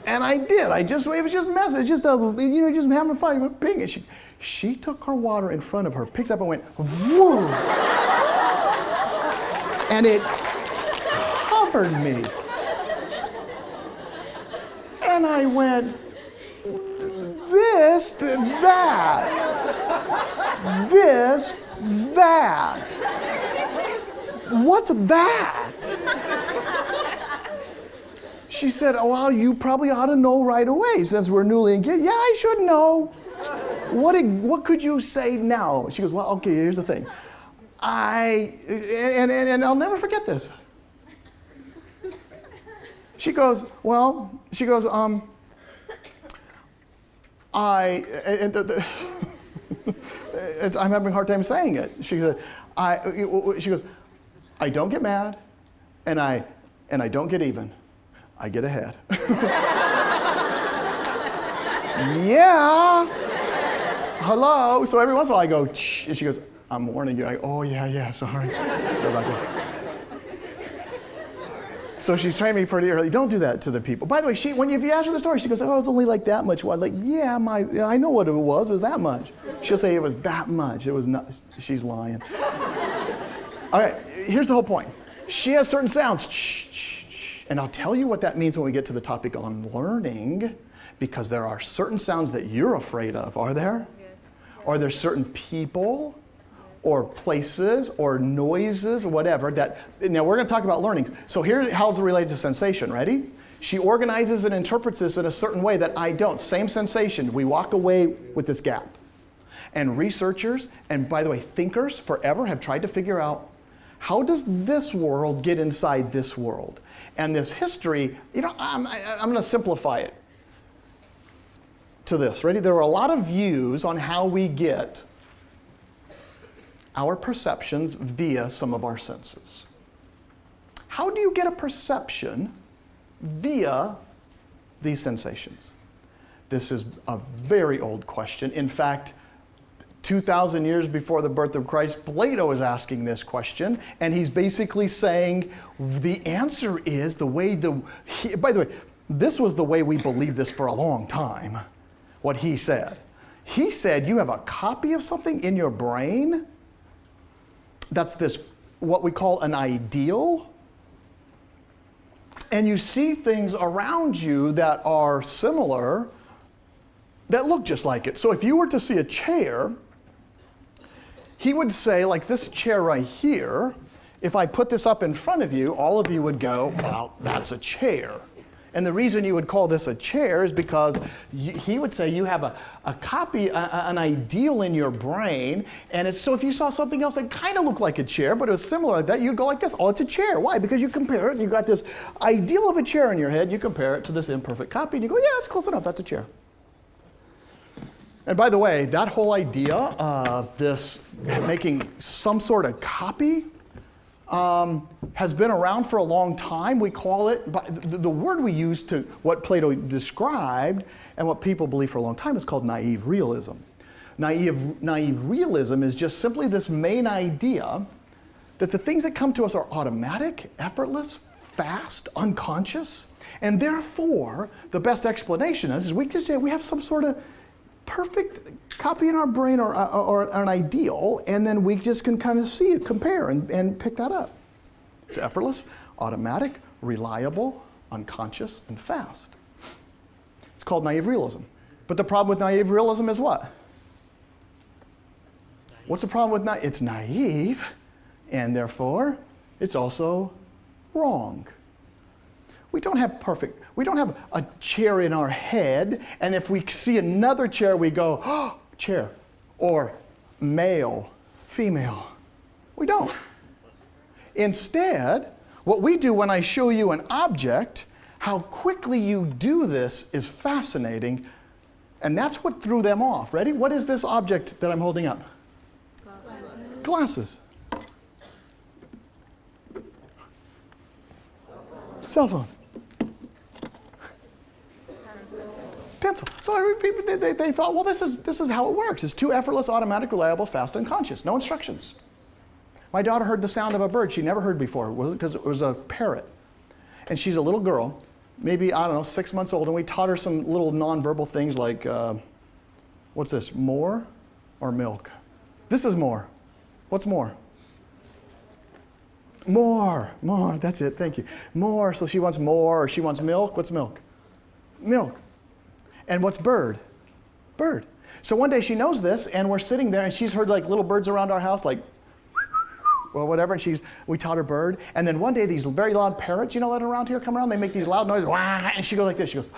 And I did. It was just messing. It's just just having fun. You went ping, and she took her water in front of her, picked it up and went, whoo! And it covered me. And I went, this, that. This, that. What's that? She said, oh, well, you probably ought to know right away since we're newly engaged. Yeah, I should know. What could you say now? She goes, well, okay, here's the thing. And I'll never forget this. She goes, I'm having a hard time saying it. She goes, I don't get mad, and I don't get even. I get ahead. Yeah. Hello. So every once in a while I go, shh, and she goes, I'm warning you. I go, oh yeah, sorry. So about that. So she's trained me pretty early. Don't do that to the people. By the way, if you ask her the story, she goes, oh, it was only like that much. Well, like, yeah, I know what it was. It was that much. She'll say it was that much. It was not. She's lying. All right, here's the whole point. She has certain sounds. Shh, shh, shh. And I'll tell you what that means when we get to the topic on learning, because there are certain sounds that you're afraid of. Are there? Yes. Are there certain people or places or noises or whatever that, now we're going to talk about learning. So here, how's it related to sensation? Ready? She organizes and interprets this in a certain way that I don't. Same sensation. We walk away with this gap. And researchers, and by the way, thinkers forever have tried to figure out, how does this world get inside this world? And this history, I'm going to simplify it to this. Ready? There are a lot of views on how we get our perceptions via some of our senses. How do you get a perception via these sensations? This is a very old question. In fact, 2,000 years before the birth of Christ, Plato is asking this question, and he's basically saying the answer is the way by the way, this was the way we believed this for a long time, what he said. He said you have a copy of something in your brain that's this, what we call an ideal, and you see things around you that are similar, that look just like it. So if you were to see a chair, he would say, like this chair right here, if I put this up in front of you, all of you would go, well, that's a chair. And the reason you would call this a chair is because he would say you have a copy, an ideal in your brain, and it's so if you saw something else that kind of looked like a chair, but it was similar like that, you'd go like this, oh, it's a chair. Why? Because you compare it, and you got this ideal of a chair in your head, you compare it to this imperfect copy, and you go, yeah, it's close enough, that's a chair. And by the way, that whole idea of this making some sort of copy has been around for a long time. We call it, the word we use to what Plato described and what people believe for a long time is called naive realism. Naive realism is just simply this main idea that the things that come to us are automatic, effortless, fast, unconscious, and therefore the best explanation is we just say we have some sort of perfect copy in our brain or an ideal, and then we just can kind of see it, compare, and pick that up. It's effortless, automatic, reliable, unconscious, and fast. It's called naive realism. But the problem with naive realism is what? What's the problem with naive? It's naive, and therefore, it's also wrong. We don't have a chair in our head, and if we see another chair, we go, oh, chair, or male, female. We don't. Instead, what we do when I show you an object, how quickly you do this is fascinating, and that's what threw them off. Ready? What is this object that I'm holding up? Glasses. Cell phone. Pencil. So they thought, well, this is how it works. It's too effortless, automatic, reliable, fast, and conscious. No instructions. My daughter heard the sound of a bird she never heard before, because it was a parrot. And she's a little girl, maybe, I don't know, 6 months old, and we taught her some little nonverbal things like, what's this, more or milk? This is more. What's more? More, that's it, thank you. More, so she wants more, or she wants milk. What's milk? Milk. And what's bird? Bird. So one day she knows this, and we're sitting there, and she's heard like little birds around our house, like, well, whatever, and we taught her bird. And then one day these very loud parrots, you know, that are around here come around, they make these loud noises, wah, and she goes like this, she goes,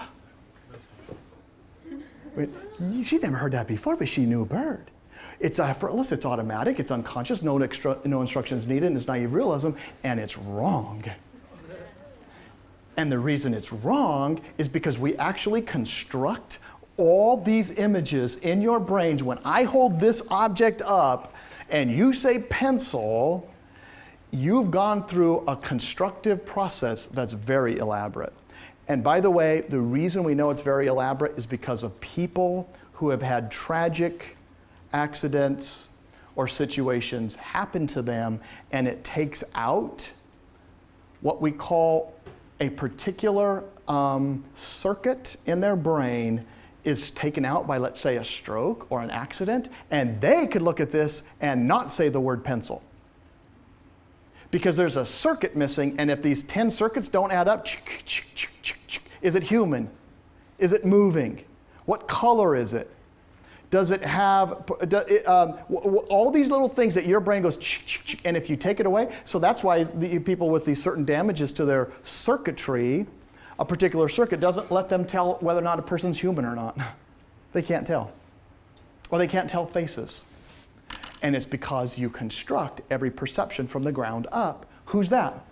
she'd never heard that before, but she knew bird. It's effortless, it's automatic, it's unconscious, no instructions needed, and it's naive realism, and it's wrong. And the reason it's wrong is because we actually construct all these images in your brains. When I hold this object up and you say pencil, you've gone through a constructive process that's very elaborate. And by the way, the reason we know it's very elaborate is because of people who have had tragic accidents or situations happen to them, and it takes out what we call a particular circuit in their brain is taken out by, let's say, a stroke or an accident, and they could look at this and not say the word pencil. Because there's a circuit missing, and if these 10 circuits don't add up, is it human? Is it moving? What color is it? Does it have, all these little things that your brain goes, and if you take it away, so that's why the people with these certain damages to their circuitry, a particular circuit doesn't let them tell whether or not a person's human or not. They can't tell. Or they can't tell faces. And it's because you construct every perception from the ground up. Who's that?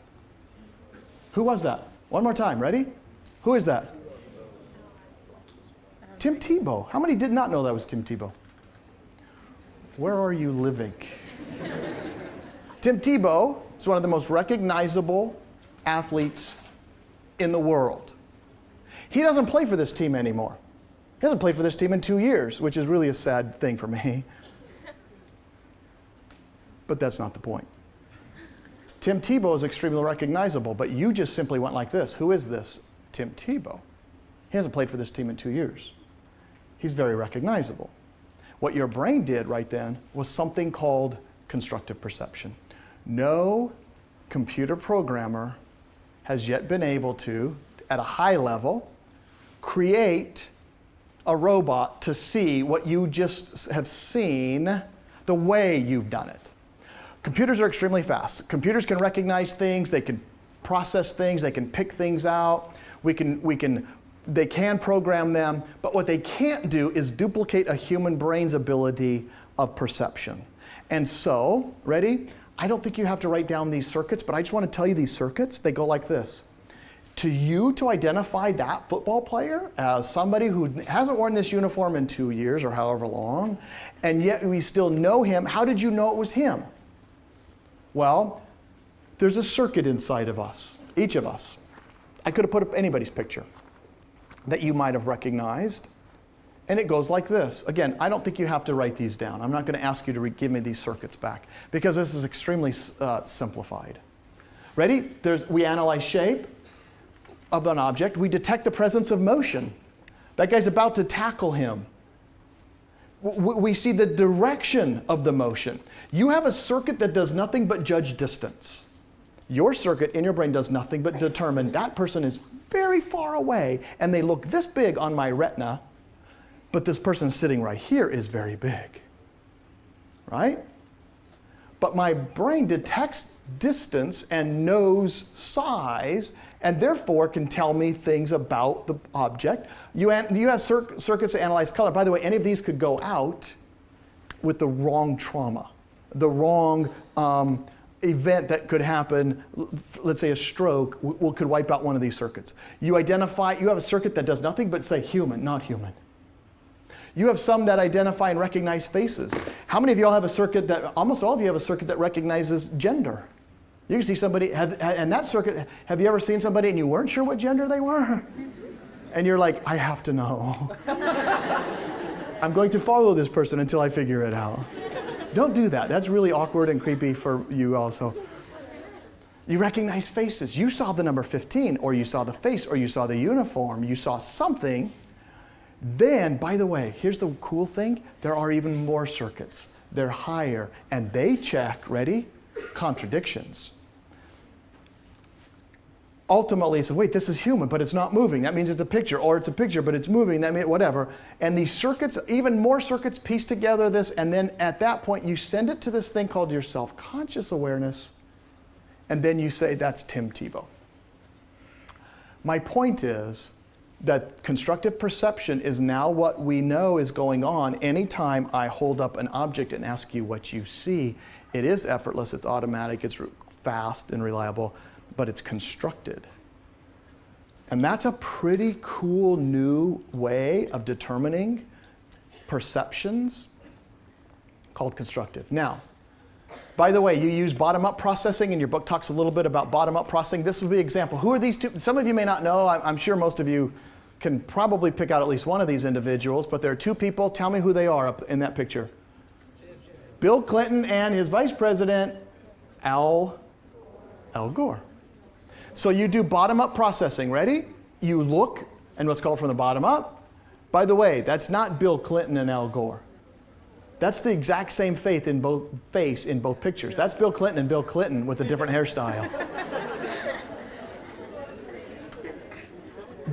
Who was that? One more time, ready? Who is that? Tim Tebow. How many did not know that was Tim Tebow? Where are you living? Tim Tebow is one of the most recognizable athletes in the world. He doesn't play for this team anymore. He hasn't played for this team in 2 years, which is really a sad thing for me. But that's not the point. Tim Tebow is extremely recognizable, but you just simply went like this. Who is this? Tim Tebow. He hasn't played for this team in 2 years. He's very recognizable. What your brain did right then was something called constructive perception. No computer programmer has yet been able to, at a high level, create a robot to see what you just have seen the way you've done it. Computers are extremely fast. Computers can recognize things, they can process things, they can pick things out, they can program them, but what they can't do is duplicate a human brain's ability of perception. And so, ready? I don't think you have to write down these circuits, but I just want to tell you these circuits, they go like this. To you to identify that football player as somebody who hasn't worn this uniform in 2 years or however long, and yet we still know him, how did you know it was him? Well, there's a circuit inside of us, each of us. I could have put up anybody's picture that you might have recognized, and it goes like this. Again, I don't think you have to write these down. I'm not going to ask you to give me these circuits back, because this is extremely simplified. Ready? We analyze shape of an object. We detect the presence of motion. That guy's about to tackle him. We see the direction of the motion. You have a circuit that does nothing but judge distance. Your circuit in your brain does nothing but determine that person is very far away, and they look this big on my retina, but this person sitting right here is very big, right? But my brain detects distance and knows size, and therefore can tell me things about the object. You have circuits that analyze color. By the way, any of these could go out with the wrong trauma, the wrong event that could happen, let's say a stroke, could wipe out one of these circuits. You have a circuit that does nothing but say human, not human. You have some that identify and recognize faces. How many of y'all have a circuit that, almost all of you have a circuit that recognizes gender? You can see somebody, and that circuit, have you ever seen somebody and you weren't sure what gender they were? And you're like, I have to know. I'm going to follow this person until I figure it out. Don't do that. That's really awkward and creepy for you also. You recognize faces. You saw the number 15, or you saw the face, or you saw the uniform. You saw something. Then, by the way, here's the cool thing. There are even more circuits. They're higher, and they check, ready? Contradictions. Ultimately, it's wait, this is human, but it's not moving. That means it's a picture, or it's a picture, but it's moving. That means whatever. And these circuits, even more circuits, piece together this, and then at that point, you send it to this thing called your self-conscious awareness, and then you say, that's Tim Tebow. My point is that constructive perception is now what we know is going on anytime I hold up an object and ask you what you see. It is effortless, it's automatic, it's fast and reliable, but it's constructed. And that's a pretty cool new way of determining perceptions called constructive. Now, by the way, you use bottom-up processing, and your book talks a little bit about bottom-up processing. This would be an example. Who are these two? Some of you may not know. I'm sure most of you can probably pick out at least one of these individuals, but there are two people. Tell me who they are up in that picture. Bill Clinton and his vice president, Al Gore. So you do bottom-up processing. Ready? You look, and what's called from the bottom up. By the way, that's not Bill Clinton and Al Gore. That's the exact same face in both pictures. That's Bill Clinton and Bill Clinton with a different hairstyle.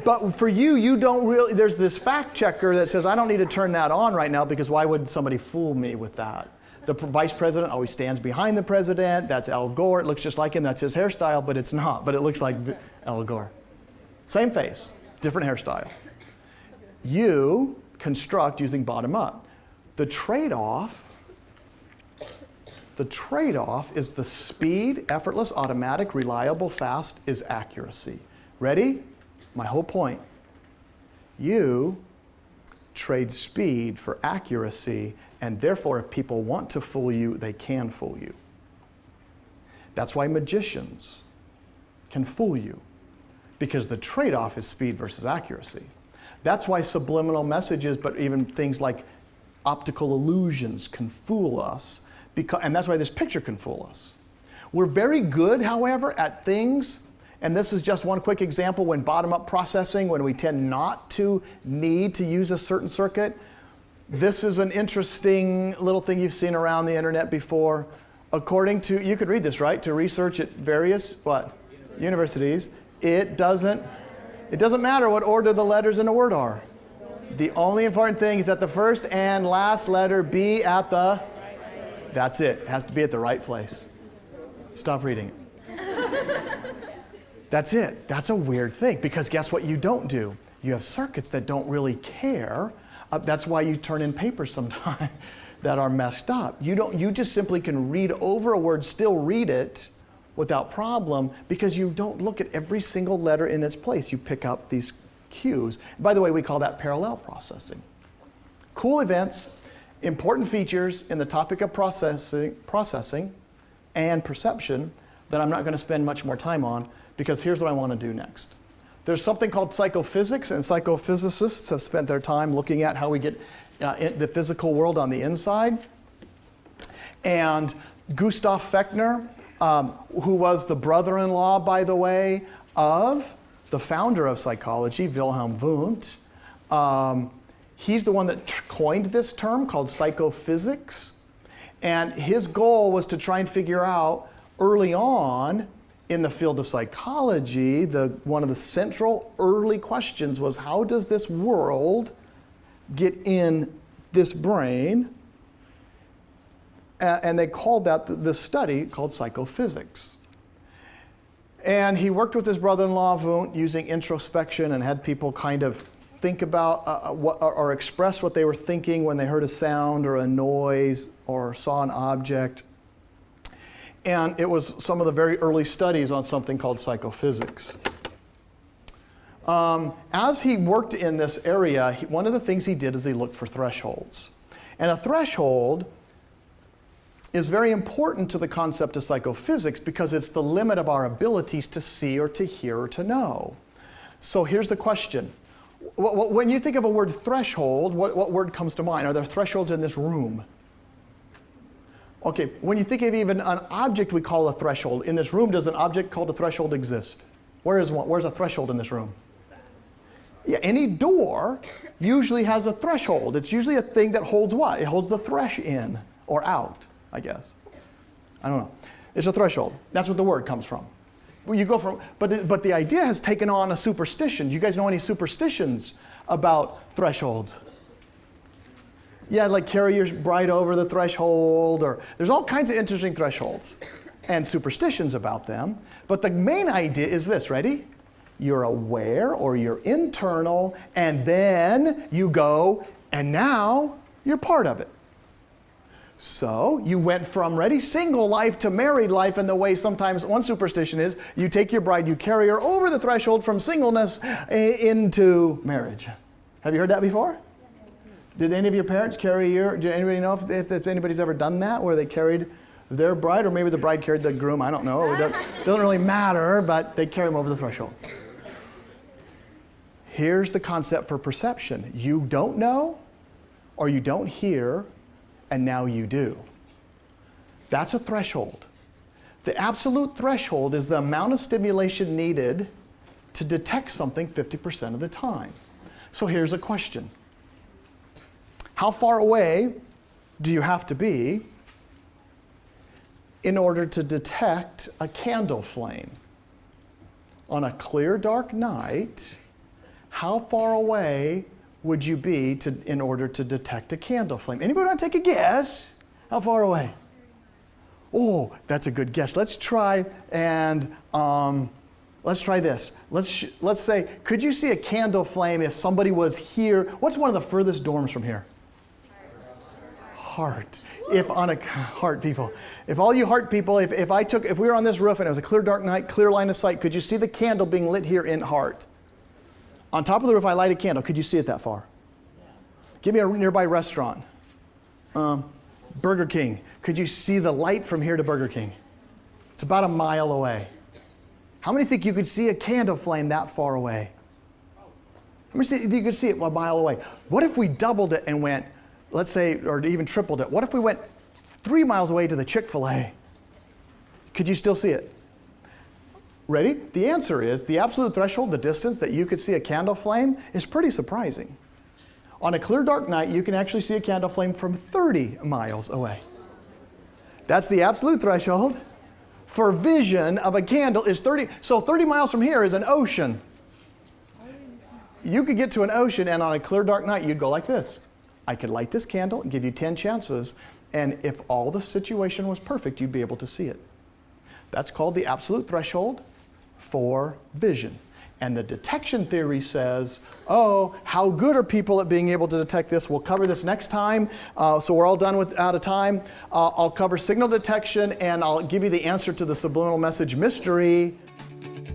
But for you don't really, there's this fact checker that says, I don't need to turn that on right now because why would somebody fool me with that? The vice president always stands behind the president. That's Al Gore. It looks just like him. That's his hairstyle, but it's not. But it looks like Al Gore. Same face, different hairstyle. You construct using bottom up. The trade-off is the speed, effortless, automatic, reliable, fast, is accuracy. Ready? My whole point. You trade speed for accuracy, and therefore if people want to fool you, they can fool you. That's why magicians can fool you, because the trade-off is speed versus accuracy. That's why subliminal messages, but even things like optical illusions can fool us, and that's why this picture can fool us. We're very good, however, at things, and this is just one quick example when bottom-up processing, when we tend not to need to use a certain circuit. This is an interesting little thing you've seen around the internet before. According to, you could read this, right? To research at various, universities, it doesn't matter what order the letters in a word are. The only important thing is that the first and last letter be at the, that's it. It has to be at the right place. Stop reading it. That's it. That's a weird thing, because guess what you don't do? You have circuits that don't really care. That's why you turn in papers sometimes that are messed up. You just simply can read over a word, still read it without problem, because you don't look at every single letter in its place. You pick up these cues. By the way, we call that parallel processing. Cool events, important features in the topic of processing and perception that I'm not going to spend much more time on, because here's what I want to do next. There's something called psychophysics, and psychophysicists have spent their time looking at how we get the physical world on the inside. And Gustav Fechner, who was the brother-in-law, by the way, of the founder of psychology, Wilhelm Wundt, he's the one that coined this term called psychophysics. And his goal was to try and figure out early on in the field of psychology, one of the central early questions was, how does this world get in this brain? And they called that, this study called psychophysics. And he worked with his brother-in-law, Wundt, using introspection, and had people kind of think about or express what they were thinking when they heard a sound or a noise or saw an object. And it was some of the very early studies on something called psychophysics. As he worked in this area, one of the things he did is he looked for thresholds. And a threshold is very important to the concept of psychophysics because it's the limit of our abilities to see or to hear or to know. So here's the question. When you think of a word threshold, what word comes to mind? Are there thresholds in this room? Okay, when you think of even an object we call a threshold, in this room, does an object called a threshold exist? Where is one? Where's a threshold in this room? Yeah, any door usually has a threshold. It's usually a thing that holds what? It holds the thresh in or out, I guess. I don't know. It's a threshold. That's what the word comes from. Well, you go from, but the idea has taken on a superstition. Do you guys know any superstitions about thresholds? Yeah, like carry your bride over the threshold, or there's all kinds of interesting thresholds and superstitions about them. But the main idea is this, ready? You're aware or you're internal, and then you go, and now you're part of it. So you went from, ready, single life to married life, and the way sometimes one superstition is, you take your bride, you carry her over the threshold from singleness into marriage. Have you heard that before? Did any of your parents carry did anybody know if anybody's ever done that, where they carried their bride, or maybe the bride carried the groom, I don't know. It doesn't really matter, but they carry them over the threshold. Here's the concept for perception. You don't know, or you don't hear, and now you do. That's a threshold. The absolute threshold is the amount of stimulation needed to detect something 50% of the time. So here's a question. How far away do you have to be in order to detect a candle flame? On a clear, dark night, how far away would you be in order to detect a candle flame? Anybody want to take a guess? How far away? Oh, that's a good guess. Let's try and let's try this. Let's say, could you see a candle flame if somebody was here? What's one of the furthest dorms from here? Heart. If on a heart people, if all you heart people, if we were on this roof and it was a clear dark night, clear line of sight, could you see the candle being lit here in heart? On top of the roof, I light a candle. Could you see it that far? Give me a nearby restaurant. Burger King. Could you see the light from here to Burger King? It's about a mile away. How many think you could see a candle flame that far away? How many think you could see it a mile away? What if we doubled it and went, let's say, or even tripled it? What if we went 3 miles away to the Chick-fil-A? Could you still see it? Ready? The answer is the absolute threshold, the distance that you could see a candle flame, is pretty surprising. On a clear dark night, you can actually see a candle flame from 30 miles away. That's the absolute threshold for vision of a candle is 30. So 30 miles from here is an ocean. You could get to an ocean, and on a clear dark night, you'd go like this. I could light this candle and give you 10 chances, and if all the situation was perfect, you'd be able to see it. That's called the absolute threshold for vision. And the detection theory says, oh, how good are people at being able to detect this? We'll cover this next time. So we're all done out of time. I'll cover signal detection, and I'll give you the answer to the subliminal message mystery.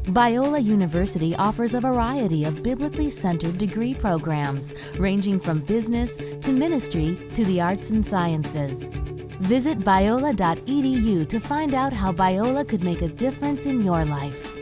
Biola University offers a variety of biblically centered degree programs, ranging from business to ministry to the arts and sciences. Visit biola.edu to find out how Biola could make a difference in your life.